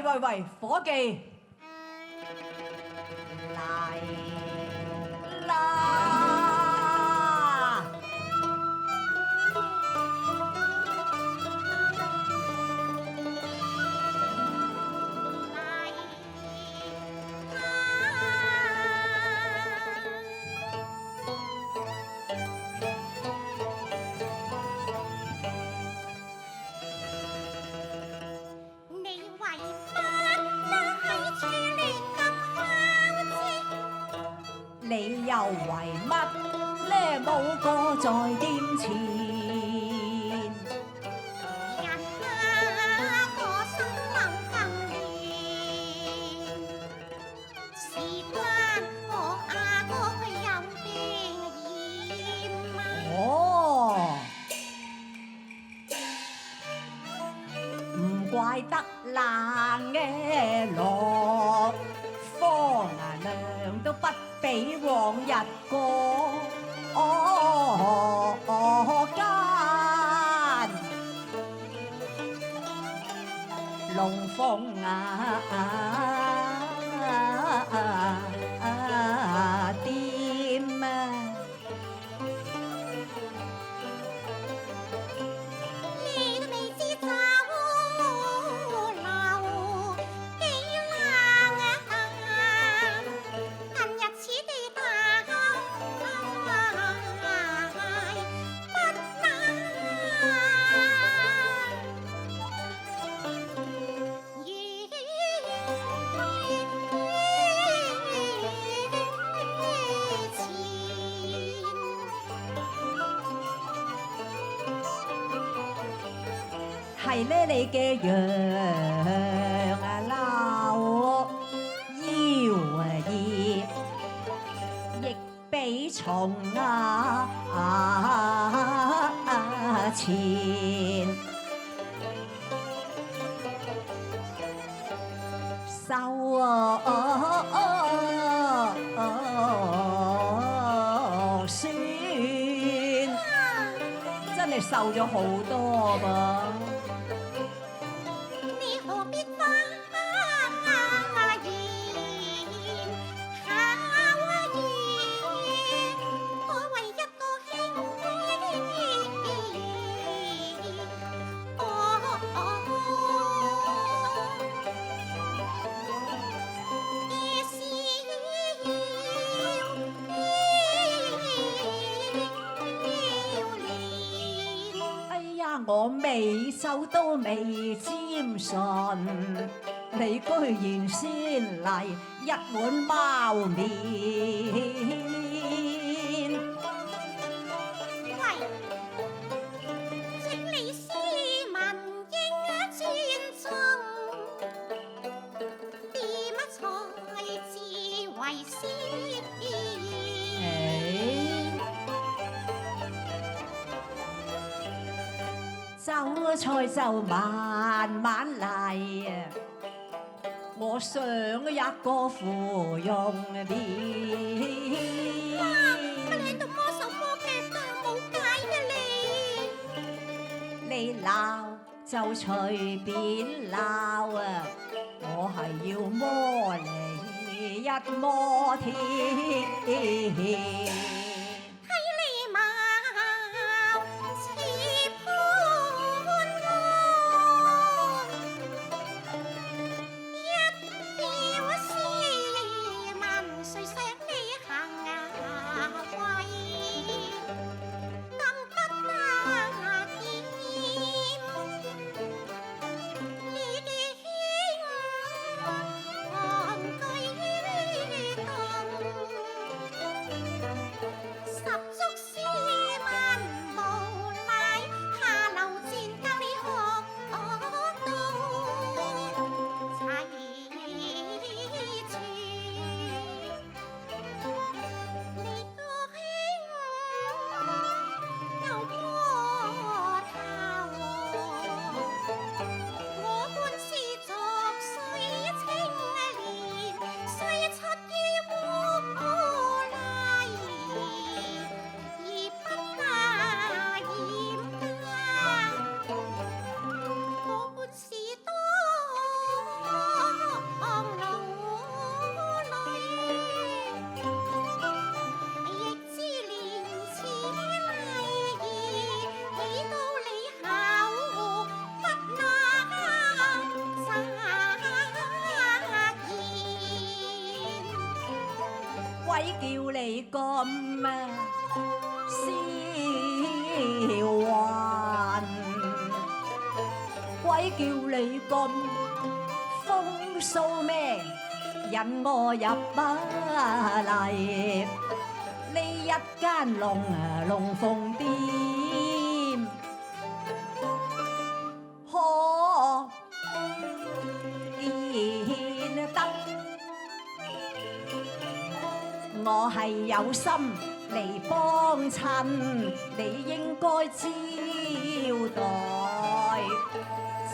喂，伙計嚟啦！你又為乜呢？冇個在店前，人個心諗今年，事關我個佢有病厭啊！哦，唔怪得冷嘅落風啊，涼都不比往日過。間龍鳳啊店啊，你都未知酒樓幾冷啊！近日此地大不係咧你嘅樣啊撈腰啊熱，亦比蟲啊前。瘦酸，真係瘦咗好多噃。你何必花言巧言，我為一個兄我未瘦都未沾唇，你居然先嚟一碗貓麵。喂，請你斯文應尊重，點才至為先？酒菜就慢慢嚟啊！我想一個芙蓉面。哇！乜你喺度摸手摸腳㗎？冇計嘅你鬧就隨便鬧啊！我係要摸你一摸天。鬼叫你咁消魂，鬼叫你咁風騷咩？引我入嚟呢一間龍鳳店，可見得我係有心嚟幫襯，你應該招待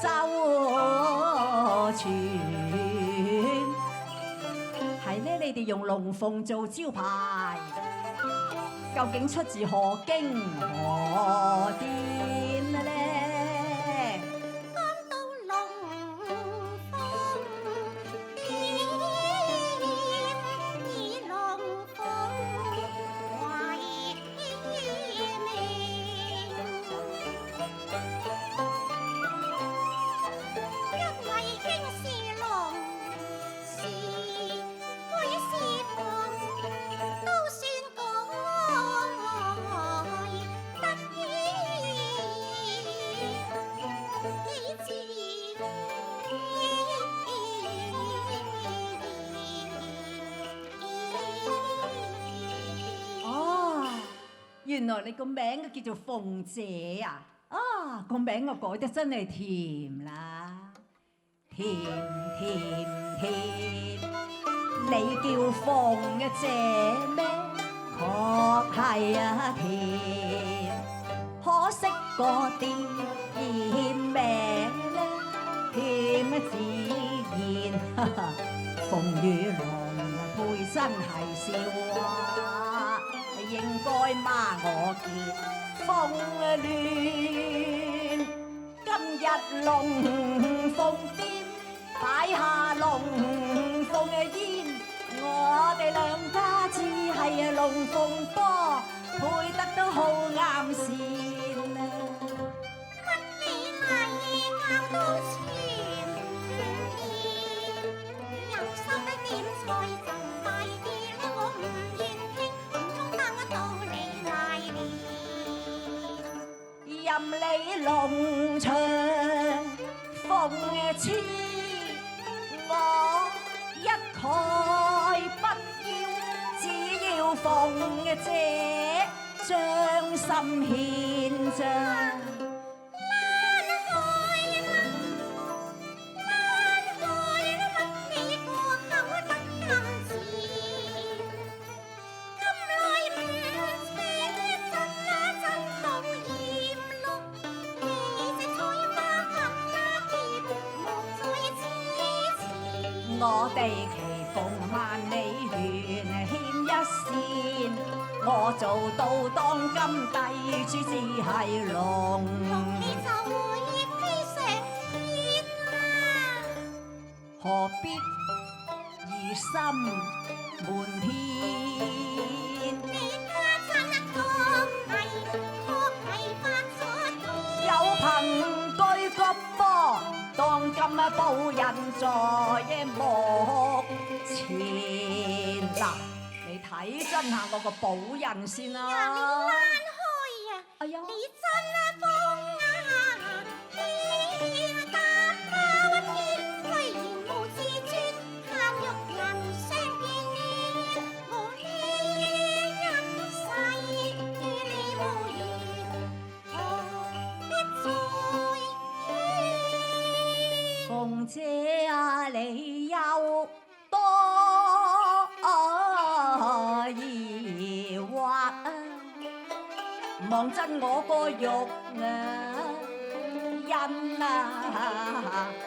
周全。係咧，你哋用龍鳳做招牌，究竟出自何經何典咧？講到龍鳳店，以龍鳳為名，因為經是龍，是鬼是鳳，都算改得幾哦，原來你個名叫做鳳姐啊！啊，個名我改得真係甜啦，甜甜甜。你叫鳳姐咩？確係啊甜，可惜個店名咧甜自然，鳳與龍配真係笑話，應該罵我結鳳亂。今日龍鳳店擺下龍鳳嘅煙，我哋兩家只係龍鳳多，配得都好啱線啊！乜你嚟教到前面，有心的點菜就快啲啦，我唔願聽，唔通等到你嗌面，任你龍長鳳痴，我一概不要，只要鳳姐將心獻咋。我哋祈逢萬里緣牽一線，我做到當今帝主只係龍，你就會飛上天啦。何必疑心瞞天？你家真確係犯咗有憑據個波，當今報人在目前。嗱，你睇真下我個寶印先啦。呀，你躝開呀！哎呀，你真瘋啊！天大包天，雖然無自尊，貪欲人相見面，我欺人世，你無緣，何必再怨？鳳姐啊，你有多疑惑啊？望真我個肉啊，印啊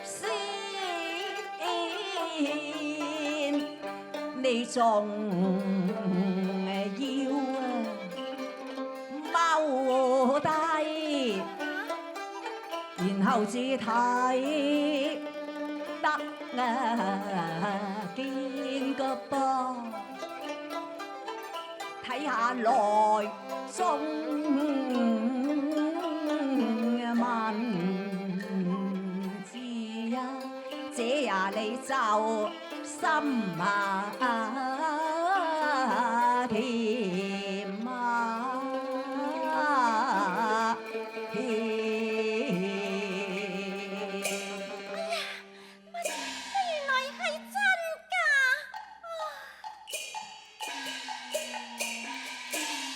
先，你仲要踎低，然後至睇得見個噃，睇下內中文字啊，這呀你就心甜啊甜！原來係真㗎！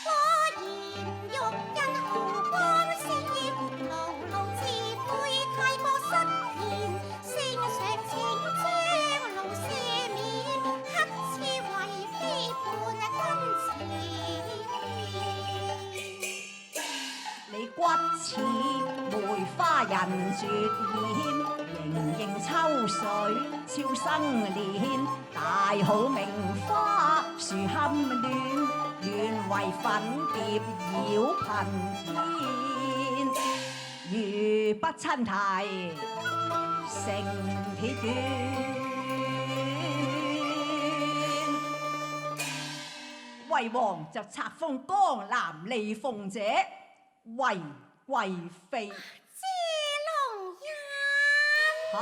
果然玉印毫光閃，牢牢自悔太過失言，聖上請將路赦免，黑刺為非叛君前。你骨似梅花人絕豔，盈盈秋水超生蓮，大好名花樹堪戀，願為粉蝶繞頻天，如不親題成鐵斷。為王就冊封江南利鳳姐為貴妃。謝龍印。好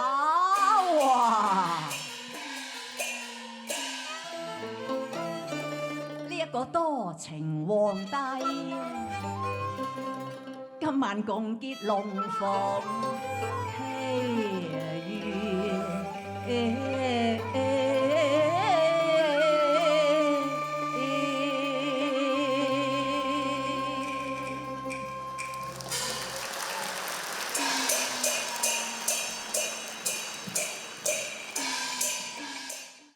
啊！呢一個多情皇帝，今晚共結龍鳳，喜悅。